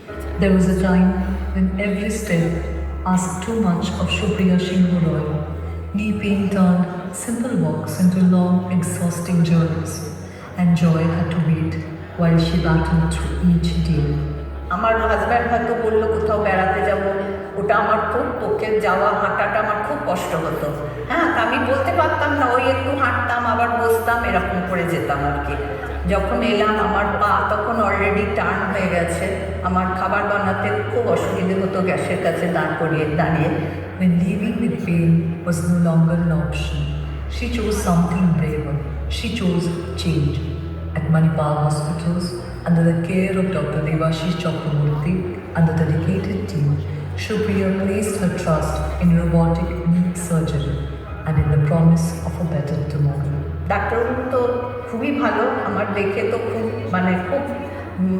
There was a time when every step asked too much of Supriya Shinghu Roy. Knee pain turned simple walks into long, exhausting journeys, and joy had to wait while she battled through each day. আমার husband হয়তো বললো কোথাও বেড়াতে যাব, ওটা আমার খুব পক্ষে যাওয়া হাঁটাটা আমার খুব কষ্ট হতো। হ্যাঁ, আমি বলতে পারতাম না, ওই একটু হাঁটতাম আবার বসতাম, এরকম করে যেতাম আর কি। যখন এলাম আমার পা তখন অলরেডি টার্ন হয়ে গেছে, আমার খাবার বানাতে খুব অসুবিধে হতো গ্যাসের কাছে দাঁড়িয়ে। When living with pain was no longer an option, she chose something braver. She chose change. At Manipal Hospitals, under the care of Dr. Devashish Chakraborty and the dedicated team, Supriya placed her trust in robotic knee surgery and in the promise of a better tomorrow. ডাক্তারবাবু তো খুবই ভালো, আমার দেখে তো খুব খুব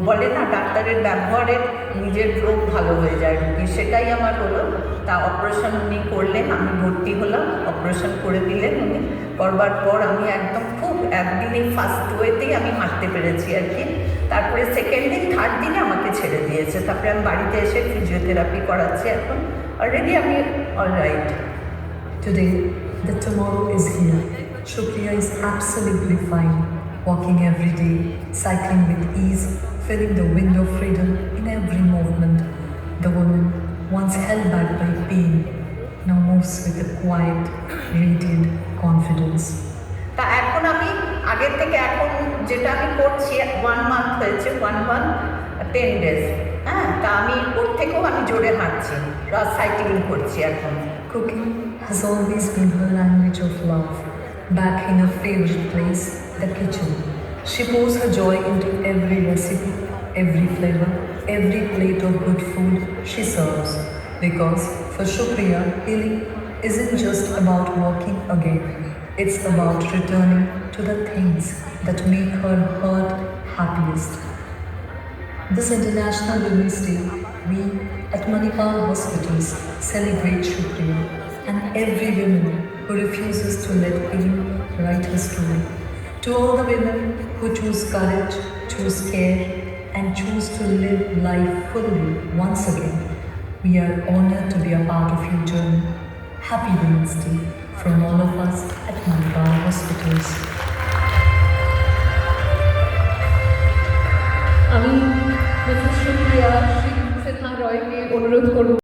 বলে না ডাক্তারের ব্যবহারে নিজের রোগ ভালো হয়ে যায় রুগী, সেটাই আমার হলো। তা অপারেশন উনি করলেন, আমি ভর্তি হলাম, অপারেশন করে দিলেন উনি। করবার পর আমি একদম খুব একদিনই ফার্স্ট ওয়েতেই আমি হাঁটতে পেরেছি আর কি। তারপরে সেকেন্ড দিন থার্ড দিনে আমাকে ছেড়ে দিয়েছে, তারপরে আমি বাড়িতে এসে ফিজিওথেরাপি করাচ্ছি এখন। অলরেডি আমি alright. Today, the tomorrow is here. Supriya is absolutely fine, walking every day, cycling with ease, feeling the wind of freedom in every movement. The woman, once held back by pain, now moves with a quiet, radiant confidence. তা এখন আমি আগের থেকে এখন যেটা আমি করছি 1 month হয়েছে, 1 month 10 days। হ্যাঁ, তা আমি ওর থেকেও আমি জোরে হাঁটছি, সাইক্লিং করছি এখন। Cooking has always been her language of love. Back in her favorite place, the kitchen, she pours her joy into every recipe, every flavor, every plate of good food she serves. Because for Supriya, healing isn't just about walking again. It's about returning to the things that make her heart happiest. This International Women's Day, we at Manipal Hospitals celebrate Supriya and every woman who refuses to let pain write her story. To all the women who choose courage, choose care, and choose to live life fully once again, we are honored to be a part of your journey. Happy Women's Day from all of us at Manipal Hospitals. আমি Mrs Supriya Sinha রয়কে অনুরোধ করব